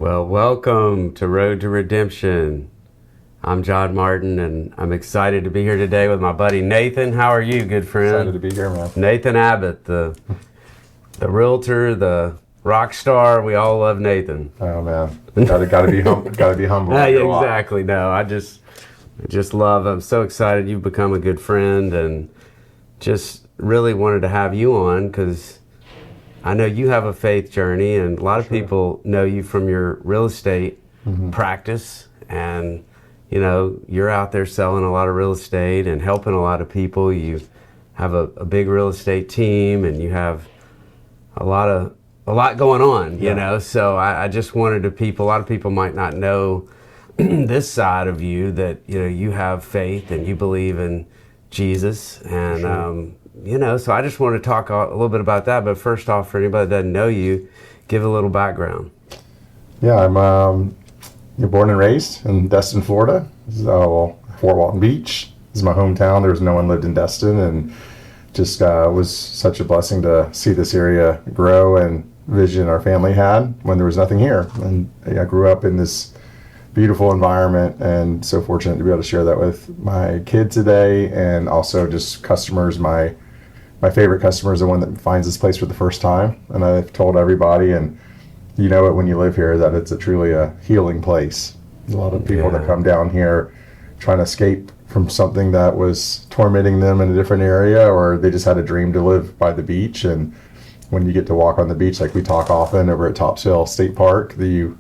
Well, welcome to Road to Redemption. I'm John Martin, and I'm excited to be here today with my buddy Nathan. How are you, good friend? Excited to be here, man. Nathan Abbott, the realtor, the rock star. We all love Nathan. Oh man, gotta be humble. Gotta be humble. Exactly. No, I just love. I'm so excited you've become a good friend, and just really wanted to have you on because I know you have a faith journey, and a lot of people know you from your real estate practice, and you know you're out there selling a lot of real estate and helping a lot of people. You have a big real estate team, and you have a lot going on, you know. So I just wanted to a lot of people might not know this side of you, that you know you have faith and you believe in Jesus, and you know, so I just want to talk a little bit about that. But first off, for anybody that doesn't know you, give a little background. Yeah, I'm born and raised in Destin, Florida. Fort Walton Beach is my hometown. There was no one lived in Destin, and just was such a blessing to see this area grow and vision our family had when there was nothing here. And I grew up in this beautiful environment, and so fortunate to be able to share that with my kid today, and also just customers. My favorite customer is the one that finds this place for the first time, and I've told everybody, and you know it when you live here, that it's truly a healing place. There's a lot of people that come down here trying to escape from something that was tormenting them in a different area, or they just had a dream to live by the beach. And when you get to walk on the beach, like we talk often over at Topsail State Park, you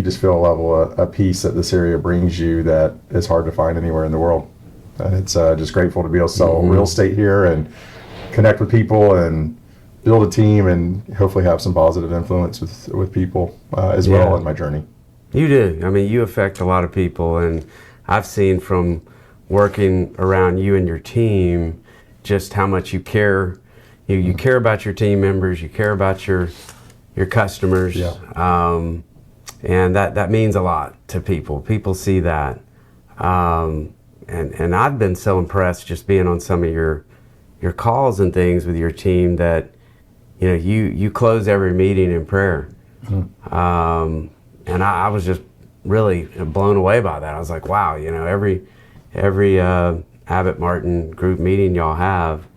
just feel a level of peace that this area brings you that is hard to find anywhere in the world. And it's just grateful to be able to sell real estate here and connect with people and build a team and hopefully have some positive influence with people as well in my journey. You do. I mean, you affect a lot of people, and I've seen from working around you and your team just how much you care. You care about your team members, you care about your customers, and that means a lot to people. People see that, and I've been so impressed just being on some of your calls and things with your team that you know you close every meeting in prayer, and I was just really blown away by that. I was like, wow, you know, every Abbott Martin group meeting y'all have,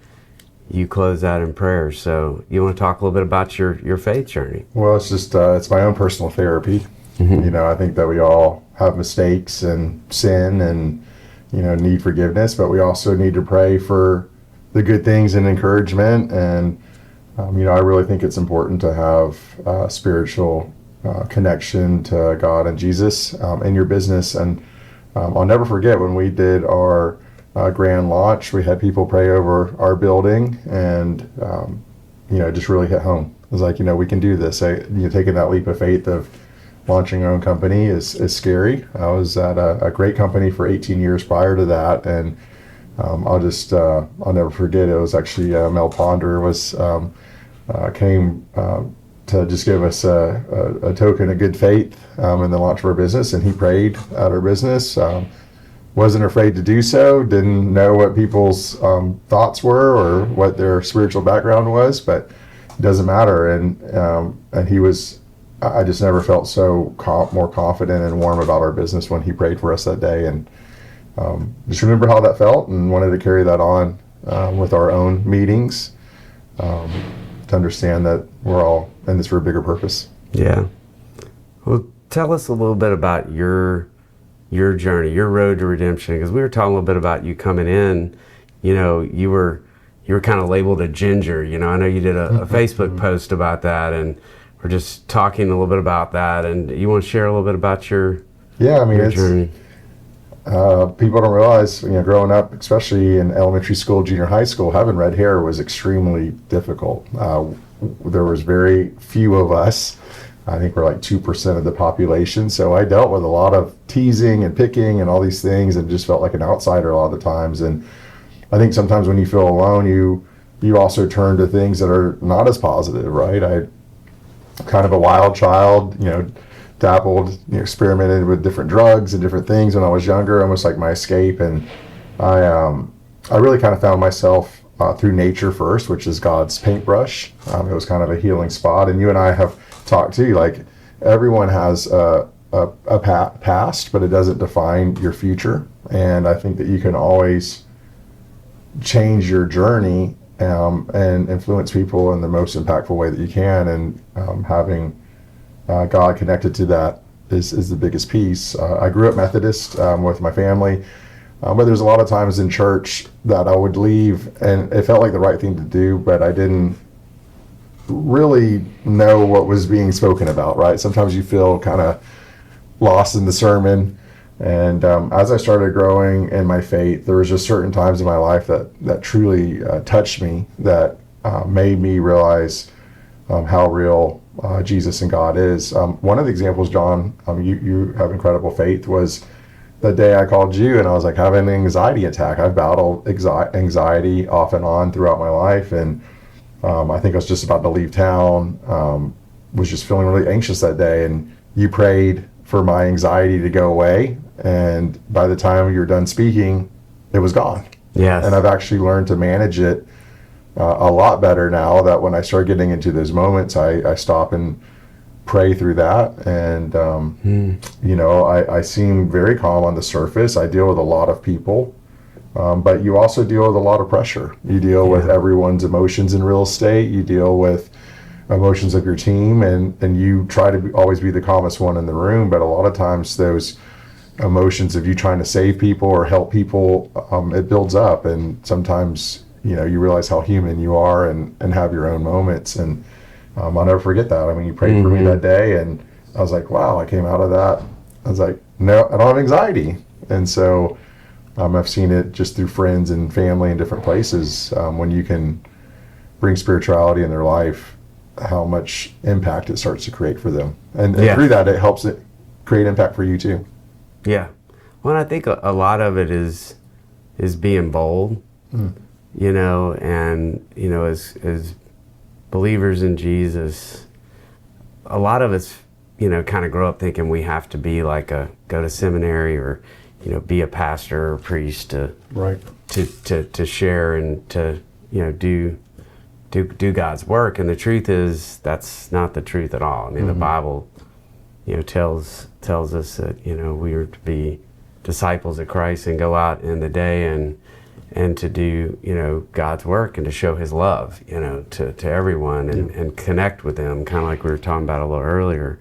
you close that in prayer. So you want to talk a little bit about your faith journey? Well, it's just it's my own personal therapy. You know, I think that we all have mistakes and sin and you know need forgiveness, but we also need to pray for the good things and encouragement. And you know, I really think it's important to have spiritual connection to God and Jesus in your business. And I'll never forget when we did our grand launch, we had people pray over our building, and you know, it just really hit home. It was like, you know, we can do this. You know, taking that leap of faith of launching your own company is scary. I was at a great company for 18 years prior to that, and I'll never forget. It was actually Mel Ponder came to just give us a token of good faith in the launch of our business, and he prayed at our business. Wasn't afraid to do so. Didn't know what people's thoughts were or what their spiritual background was, but it doesn't matter. And he was. I just never felt so more confident and warm about our business when he prayed for us that day, and just remember how that felt, and wanted to carry that on with our own meetings to understand that we're all in this for a bigger purpose. Yeah. Well, tell us a little bit about your journey, your road to redemption, because we were talking a little bit about you coming in. You know, you were kind of labeled a ginger. You know, I know you did a Facebook post about that, and we're just talking a little bit about that. And you want to share a little bit about your journey? People don't realize, you know, growing up, especially in elementary school, junior high school, having red hair was extremely difficult. There was very few of us. I think we're like 2% of the population. So I dealt with a lot of teasing and picking and all these things, and just felt like an outsider a lot of the times. And I think sometimes when you feel alone, you also turn to things that are not as positive, right? I'm kind of a wild child, you know, dabbled, you know, experimented with different drugs and different things when I was younger, almost like my escape. And I really kind of found myself through nature first, which is God's paintbrush. It was kind of a healing spot. And you and I have talked too, like everyone has a past, but it doesn't define your future. And I think that you can always change your journey and influence people in the most impactful way that you can. And having God connected to that is the biggest piece. I grew up Methodist with my family, but there's a lot of times in church that I would leave, and it felt like the right thing to do, but I didn't really know what was being spoken about, right? Sometimes you feel kind of lost in the sermon. And as I started growing in my faith, there was just certain times in my life that truly touched me, that made me realize how real Jesus and God is. One of the examples, John, you have incredible faith, was the day I called you and I was like having an anxiety attack. I've battled anxiety off and on throughout my life, and I think I was just about to leave town, was just feeling really anxious that day, and you prayed for my anxiety to go away, and by the time you were done speaking, it was gone. Yes. And I've actually learned to manage it a lot better now, that when I start getting into those moments, I stop and pray through that. And you know, I seem very calm on the surface. I deal with a lot of people, but you also deal with a lot of pressure. You deal with everyone's emotions in real estate. You deal with emotions of your team, and you try to always be the calmest one in the room, but a lot of times those emotions of you trying to save people or help people, it builds up, and sometimes, you know, you realize how human you are and have your own moments. And I'll never forget that. I mean, you prayed for me that day, and I was like, wow, I came out of that, I was like, no, I don't have anxiety. And so I've seen it just through friends and family in different places, when you can bring spirituality in their life, how much impact it starts to create for them. And through that, it helps it create impact for you too. Yeah. Well, I think a lot of it is being bold, you know, and, you know, as believers in Jesus, a lot of us, you know, kind of grow up thinking we have to be like go to seminary or, you know, be a pastor or priest to share and to, you know, do God's work. And the truth is, that's not the truth at all. I mean, the Bible, you know, tells us that, you know, we are to be disciples of Christ and go out in the day and to do, you know, God's work and to show his love, you know, to everyone and connect with them, kind of like we were talking about a little earlier.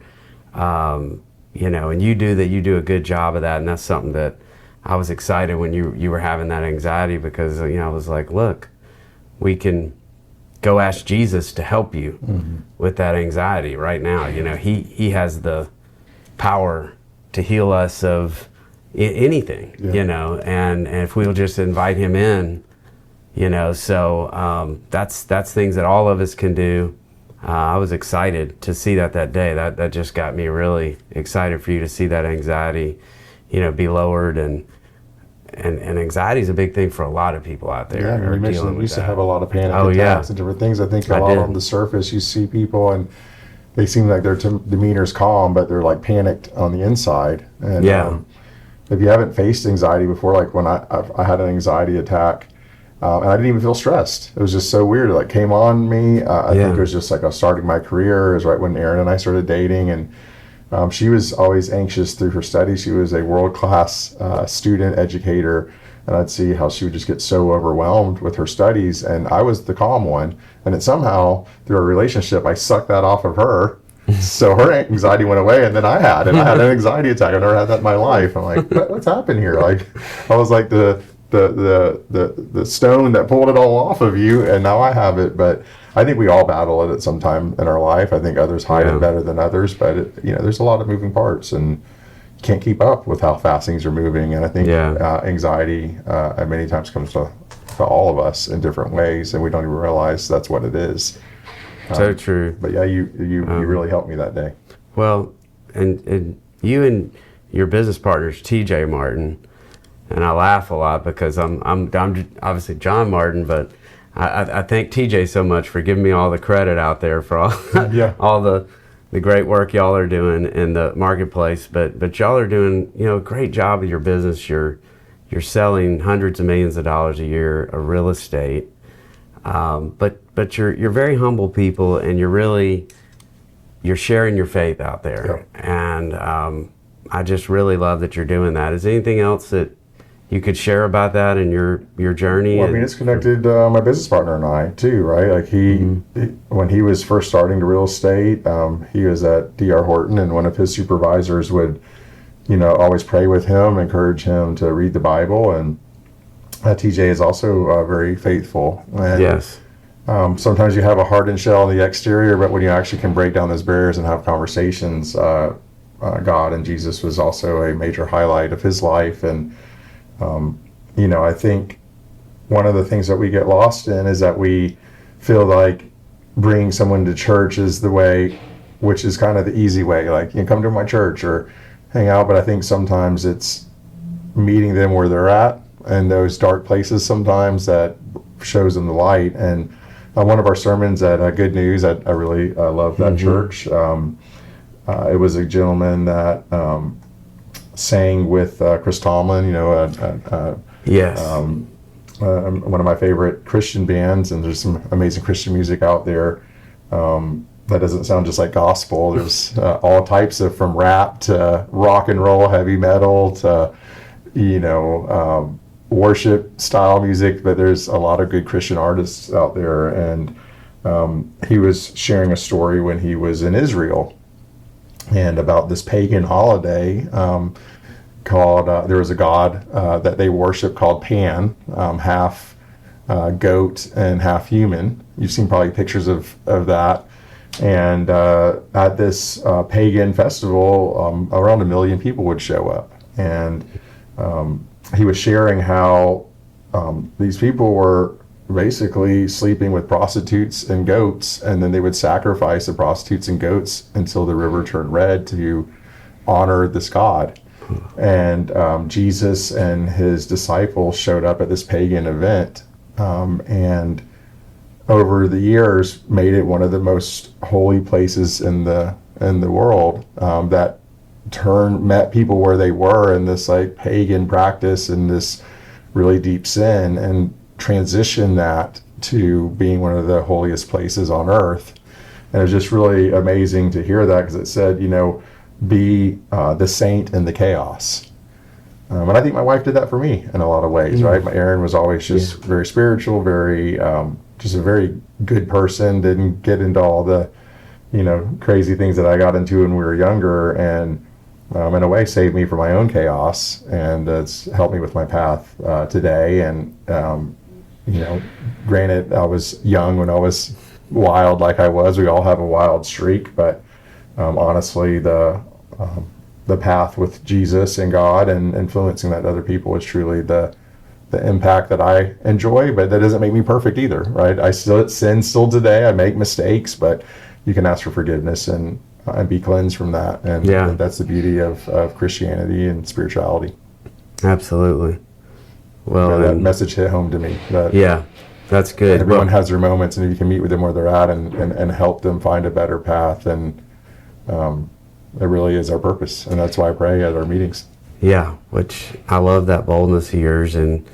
You know, and you do a good job of that, and that's something that I was excited when you were having that anxiety, because, you know, I was like, look, we can go ask Jesus to help you with that anxiety right now. You know, he has the power to heal us of anything, you know, and if we'll just invite him in, you know, so that's things that all of us can do. I was excited to see that day. That just got me really excited for you to see that anxiety, you know, be lowered. And anxiety is a big thing for a lot of people out there. Yeah, I mean, you mentioned you used to have a lot of panic attacks and different things. I think a lot on the surface, you see people and they seem like their demeanor's calm, but they're like panicked on the inside. And if you haven't faced anxiety before, like when I had an anxiety attack, and I didn't even feel stressed. It was just so weird. It like came on me. I think it was just like I was starting my career. It was right when Erin and I started dating, and she was always anxious through her studies. She was a world-class student educator, and I'd see how she would just get so overwhelmed with her studies, and I was the calm one. And it somehow, through our relationship, I sucked that off of her. So her anxiety went away, and then I had an anxiety attack. I never had that in my life. I'm like, what's happened here? Like, I was like the stone that pulled it all off of you, and now I have it. But I think we all battle it at some time in our life. I think others hide it better than others, but you know, there's a lot of moving parts, and you can't keep up with how fast things are moving. And I think anxiety many times comes to all of us in different ways, and we don't even realize that's what it is. So true. But yeah, you really helped me that day. Well, and you and your business partners, TJ Martin, and I laugh a lot because I'm obviously John Martin, but I thank TJ so much for giving me all the credit out there for all all the great work y'all are doing in the marketplace. But y'all are doing, you know, a great job of your business. You're selling hundreds of millions of dollars a year of real estate. But you're very humble people, and you're really you're sharing your faith out there. And I just really love that you're doing that. Is there anything else that you could share about that and your journey? Well, I mean, it's connected my business partner and I too, right? Like he when he was first starting the real estate, he was at D.R. Horton, and one of his supervisors would, always pray with him, encourage him to read the Bible, and TJ is also very faithful. And yes. Sometimes you have a hardened shell on the exterior, but when you actually can break down those barriers and have conversations, God and Jesus was also a major highlight of his life. And I think one of the things that we get lost in is that we feel like bringing someone to church is the way, which is kind of the easy way, like, come to my church or hang out. But I think sometimes it's meeting them where they're at and those dark places sometimes that shows them the light. And one of our sermons at Good News, I really love that church. It was a gentleman that sang with Chris Tomlin, yes. One of my favorite Christian bands, and there's some amazing Christian music out there that doesn't sound just like gospel. There's all types of, from rap to rock and roll, heavy metal to worship style music, but there's a lot of good Christian artists out there. And he was sharing a story when he was in Israel, and about this pagan holiday called, there was a god that they worship called Pan, half goat and half human. You've seen probably pictures of that. And at this pagan festival, around 1 million people would show up. And he was sharing how these people were basically sleeping with prostitutes and goats, and then they would sacrifice the prostitutes and goats until the river turned red to honor this god. And Jesus and his disciples showed up at this pagan event, and over the years made it one of the most holy places in the world, that met people where they were in this like pagan practice and this really deep sin, and transition that to being one of the holiest places on earth. And it was just really amazing to hear that, because it said, be the saint in the chaos. And I think my wife did that for me in a lot of ways, right? My Erin was always just very spiritual, very just a very good person, didn't get into all the crazy things that I got into when we were younger, and in a way saved me from my own chaos, and it's helped me with my path today. And granted, I was young when I was wild like I was. We all have a wild streak, but honestly, the path with Jesus and God and influencing that to other people is truly the impact that I enjoy. But that doesn't make me perfect either, right? I still sin still today. I make mistakes, but you can ask for forgiveness and be cleansed from that. And that's the beauty of Christianity and spirituality. Absolutely. Well, that message hit home to me. That's good. Everyone has their moments, and if you can meet with them where they're at and help them find a better path, and it really is our purpose. And that's why I pray at our meetings. Yeah, which I love that boldness of yours. And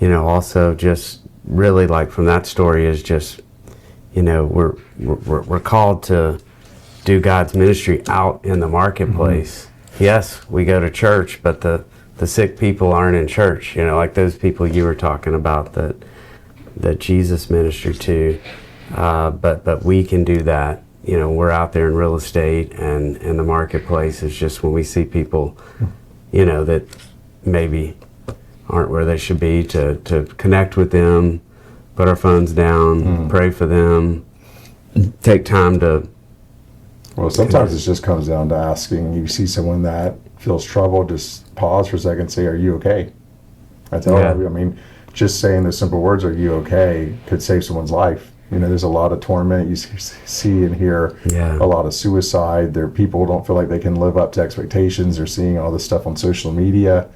also just really like from that story is just we're called to do God's ministry out in the marketplace. Yes, we go to church, but the sick people aren't in church, like those people you were talking about that Jesus ministered to. But we can do that. We're out there in real estate and in the marketplace. It's just when we see people, that maybe aren't where they should be, to connect with them, put our phones down, pray for them, take time to. Well, sometimes it just comes down to asking. You see someone that feels trouble, just pause for a second and say, "Are you okay?" I tell them, I mean, just saying the simple words, "Are you okay?" could save someone's life. There's a lot of torment. You see and hear a lot of suicide. People don't feel like they can live up to expectations. They're seeing all this stuff on social media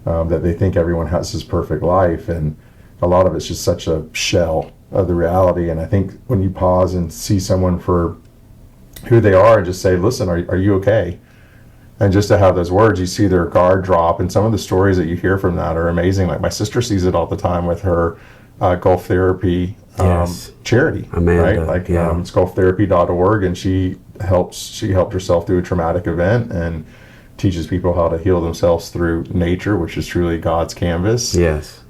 that they think everyone has this perfect life. And a lot of it's just such a shell of the reality. And I think when you pause and see someone for who they are and just say, "Listen, are you okay?" And just to have those words, you see their guard drop. And some of the stories that you hear from that are amazing. Like my sister sees it all the time with her golf therapy charity, Amanda, right? Like it's golftherapy.org, and she she helped herself through a traumatic event and teaches people how to heal themselves through nature, which is truly God's canvas. Yes.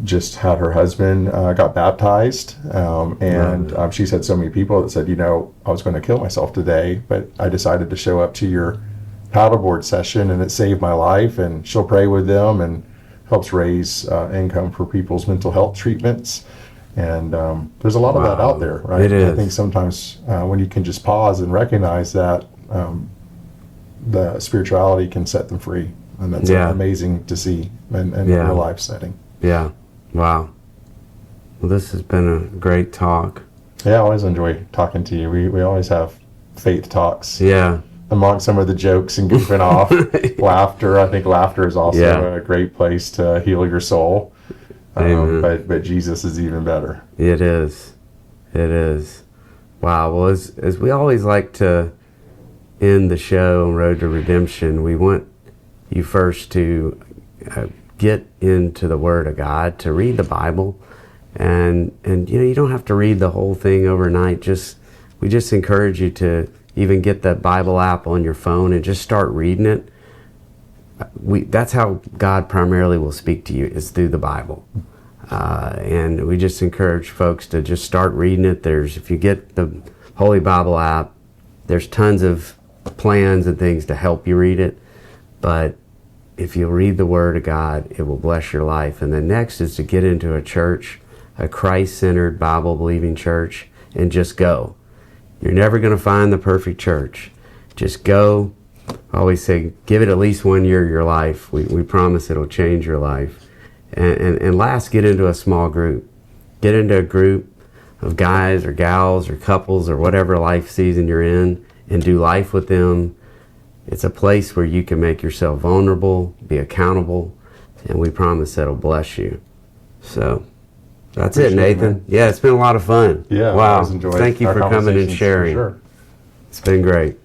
Just had her husband got baptized, and she's had so many people that said, I was going to kill myself today, but I decided to show up to your paddleboard session, and it saved my life. And she'll pray with them and helps raise income for people's mental health treatments. And there's a lot of that out there, right? It is. I think sometimes when you can just pause and recognize that the spirituality can set them free, and that's amazing to see in a real life setting. Yeah. Wow. Well, this has been a great talk. Yeah, I always enjoy talking to you. We always have faith talks. Yeah. Among some of the jokes and goofing off, laughter. I think laughter is also a great place to heal your soul. But Jesus is even better. It is. It is. Wow. Well, as we always like to end the show on Road to Redemption, we want you first to get into the Word of God, to read the Bible, and you don't have to read the whole thing overnight. We just encourage you to even get that Bible app on your phone and just start reading it. That's how God primarily will speak to you, is through the Bible. And we just encourage folks to just start reading it. If you get the Holy Bible app, there's tons of plans and things to help you read it. But if you read the Word of God, it will bless your life. And the next is to get into a church, a Christ-centered, Bible-believing church, and just go. You're never going to find the perfect church. Just go. I always say, give it at least 1 year of your life. We promise it'll change your life. And last, get into a small group. Get into a group of guys or gals or couples or whatever life season you're in, and do life with them. It's a place where you can make yourself vulnerable, be accountable, and we promise that'll bless you. So that's it, Nathan. Yeah, it's been a lot of fun. Yeah, wow. I always enjoyed Thank you our for coming and conversations, sharing. for sure. It's been great.